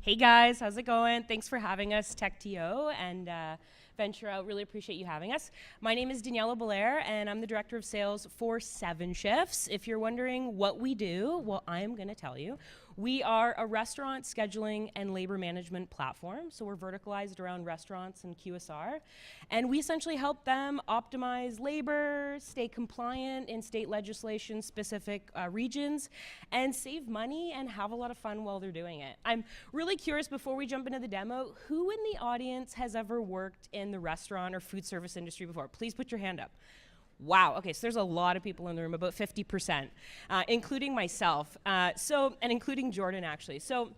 Hey guys, how's it going? Thanks for having us, TechTO and Venture Out. Really appreciate you having us. My name is Daniella and I'm the Director of Sales for 7shifts. If you're wondering what we do, well, I am going to tell you. We are a restaurant scheduling and labor management platform. So we're verticalized around restaurants and QSR. And we essentially help them optimize labor, stay compliant in state legislation specific regions, and save money and have a lot of fun while they're doing it. I'm really curious, before we jump into the demo, who in the audience has ever worked in the restaurant or food service industry before? Please put your hand up. Wow, okay, so there's a lot of people in the room, about 50%, including myself, and including Jordan, actually. So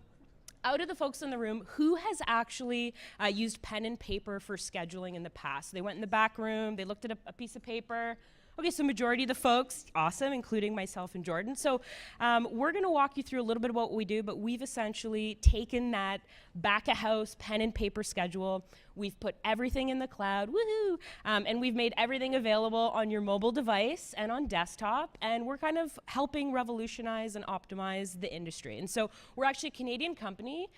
out of the folks in the room, who has actually used pen and paper for scheduling in the past? They went in the back room, they looked at a piece of paper. Okay, so majority of the folks, awesome, including myself and Jordan. So we're gonna walk you through a little bit about what we do, but we've essentially taken that back-of-house pen and paper schedule, we've put everything in the cloud, woohoo, and we've made everything available on your mobile device and on desktop, and we're kind of helping revolutionize and optimize the industry. And so we're actually a Canadian company.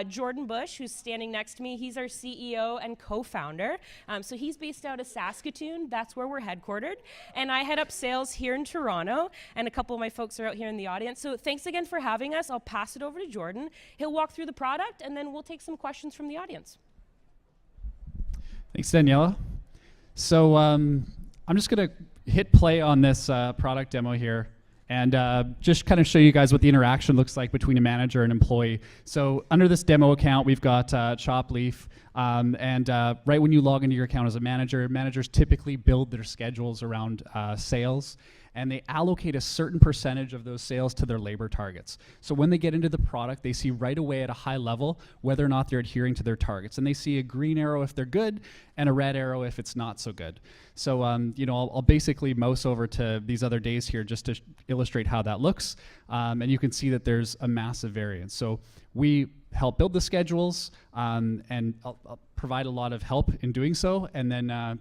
Jordan Bush, who's standing next to me, he's our CEO and co-founder. So he's based out of Saskatoon, that's where we're headquartered. And I head up sales here in Toronto, and a couple of my folks are out here in the audience. So thanks again for having us. I'll pass it over to Jordan. He'll walk through the product, and then we'll take some questions from the audience. Thanks, Daniella. So I'm just going to hit play on this product demo here and just kind of show you guys what the interaction looks like between a manager and employee. So under this demo account, we've got Chopleaf, and right when you log into your account as a manager, managers typically build their schedules around sales, and they allocate a certain percentage of those sales to their labor targets. So when they get into the product, they see right away at a high level whether or not they're adhering to their targets. And they see a green arrow if they're good and a red arrow if it's not so good. So I'll basically mouse over to these other days here just to illustrate how that looks. And you can see that there's a massive variance. So we help build the schedules, and I'll provide a lot of help in doing so. And then,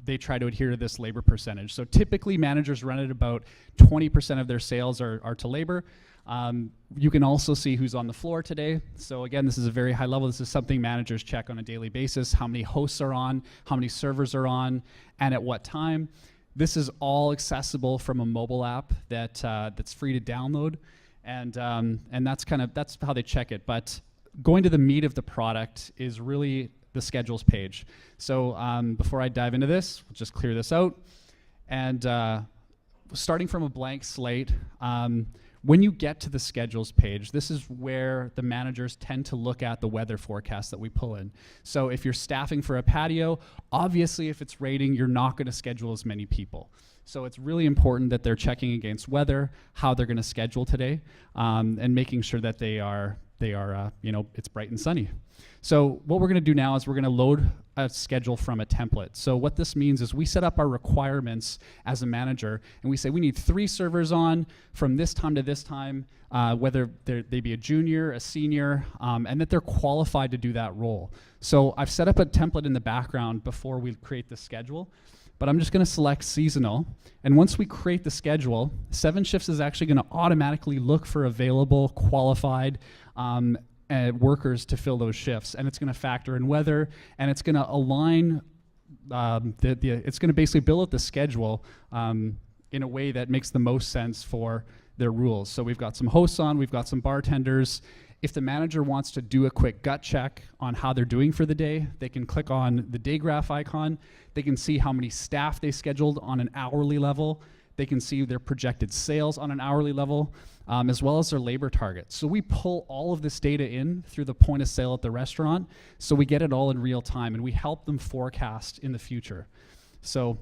they try to adhere to this labor percentage. So typically managers run at about 20% of their sales are to labor. You can also see who's on the floor today. So again, this is a very high level. This is something managers check on a daily basis, how many hosts are on, how many servers are on, and at what time. This is all accessible from a mobile app that's free to download. And that's how they check it. But going to the meat of the product is really the schedules page. So before I dive into this, we'll just clear this out. And starting from a blank slate, when you get to the schedules page, this is where the managers tend to look at the weather forecast that we pull in. So if you're staffing for a patio, obviously if it's raining, you're not going to schedule as many people. So it's really important that they're checking against weather, how they're going to schedule today, and making sure that they are it's bright and sunny. So what we're going to do now is we're going to load a schedule from a template. So what this means is we set up our requirements as a manager, and we say we need 3 servers on from this time to this time, whether they be a junior, a senior, and that they're qualified to do that role. So I've set up a template in the background before we create the schedule, but I'm just going to select seasonal. And once we create the schedule, 7shifts is actually going to automatically look for available, qualified workers to fill those shifts. And it's going to factor in weather, and it's going to align, it's going to basically build out the schedule in a way that makes the most sense for their rules. So we've got some hosts on, we've got some bartenders. If the manager wants to do a quick gut check on how they're doing for the day, they can click on the day graph icon. They can see how many staff they scheduled on an hourly level. They can see their projected sales on an hourly level, as well as their labor targets. So we pull all of this data in through the point of sale at the restaurant, so we get it all in real time, and we help them forecast in the future. So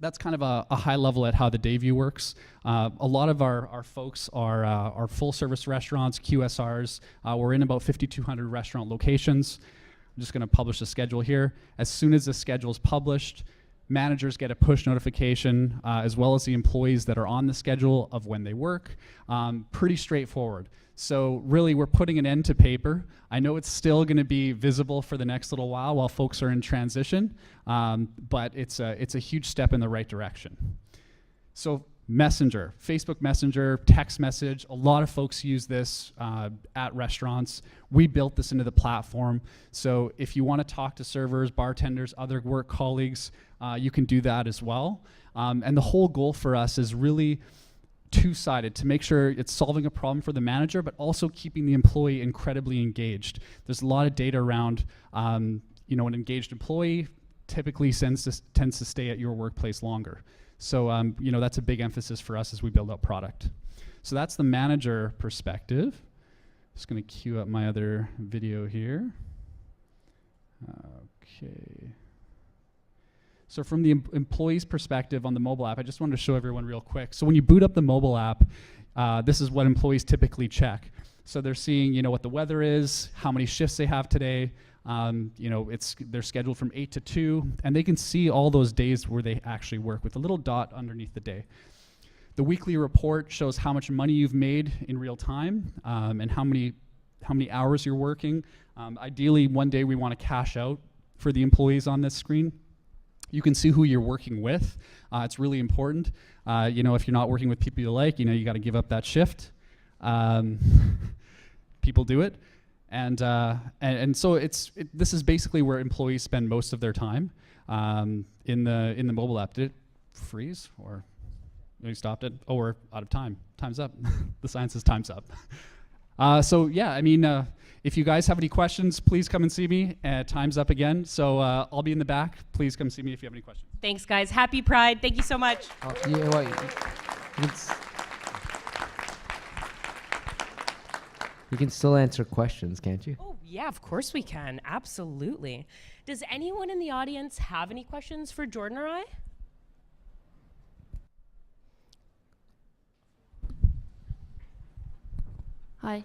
that's kind of a high level at how the day view works. A lot of our folks are full service restaurants, QSRs. We're in about 5,200 restaurant locations. I'm just gonna publish the schedule here. As soon as the schedule is published, managers get a push notification, as well as the employees that are on the schedule of when they work. Pretty straightforward. So really, we're putting an end to paper. I know it's still going to be visible for the next little while folks are in transition, but it's a huge step in the right direction. So Messenger, Facebook Messenger, text message. A lot of folks use this at restaurants. We built this into the platform. So if you want to talk to servers, bartenders, other work colleagues, you can do that as well. And the whole goal for us is really two-sided, to make sure it's solving a problem for the manager, but also keeping the employee incredibly engaged. There's a lot of data around, an engaged employee typically tends to stay at your workplace longer. So, that's a big emphasis for us as we build out product. So that's the manager perspective. Just going to queue up my other video here. Okay. So from the employee's perspective on the mobile app, I just wanted to show everyone real quick. So when you boot up the mobile app, this is what employees typically check. So they're seeing, what the weather is, how many shifts they have today. They're scheduled from 8 to 2, and they can see all those days where they actually work with a little dot underneath the day. The weekly report shows how much money you've made in real time, and how many hours you're working. Ideally, one day we want to cash out for the employees on this screen. You can see who you're working with. It's really important. If you're not working with people you like, you got to give up that shift. People do it. And so this is basically where employees spend most of their time in the mobile app. Did it freeze, or we stopped it? Oh, we're out of time. Time's up. The sign says time's up. If you guys have any questions, please come and see me. Time's up again, so I'll be in the back. Please come see me if you have any questions. Thanks, guys. Happy Pride. Thank you so much. You can still answer questions, can't you? Oh, yeah, of course we can. Absolutely. Does anyone in the audience have any questions for Jordan or I? Hi.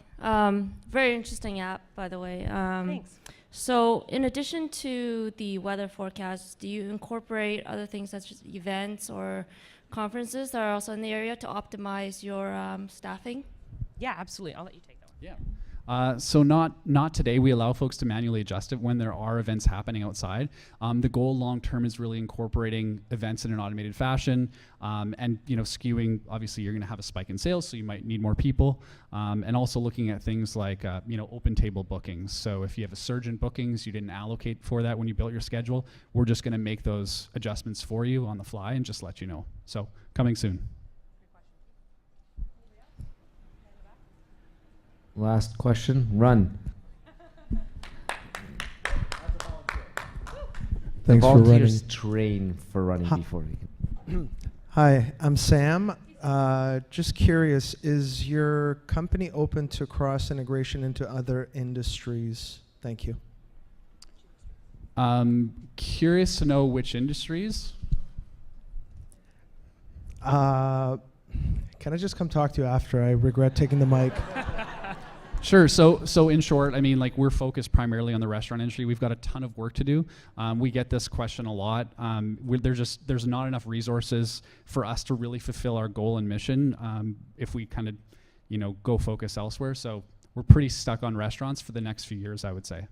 Very interesting app, by the way. Thanks. So in addition to the weather forecasts, do you incorporate other things such as events or conferences that are also in the area to optimize your staffing? Yeah, absolutely. I'll let you take that one. Yeah. So not today. We allow folks to manually adjust it when there are events happening outside. The goal long term is really incorporating events in an automated fashion, and skewing. Obviously, you're going to have a spike in sales, so you might need more people, and also looking at things like open table bookings. So if you have a surge in bookings, you didn't allocate for that when you built your schedule. We're just going to make those adjustments for you on the fly and just let you know. So coming soon. Last question. Run. Thanks for running. Volunteers train for running before we can. Hi, I'm Sam. Just curious, is your company open to cross integration into other industries? Thank you. Curious to know which industries. Can I just come talk to you after? I regret taking the mic. Sure. So in short, we're focused primarily on the restaurant industry. We've got a ton of work to do. We get this question a lot. There's not enough resources for us to really fulfill our goal and mission if we kind of, go focus elsewhere. So we're pretty stuck on restaurants for the next few years, I would say.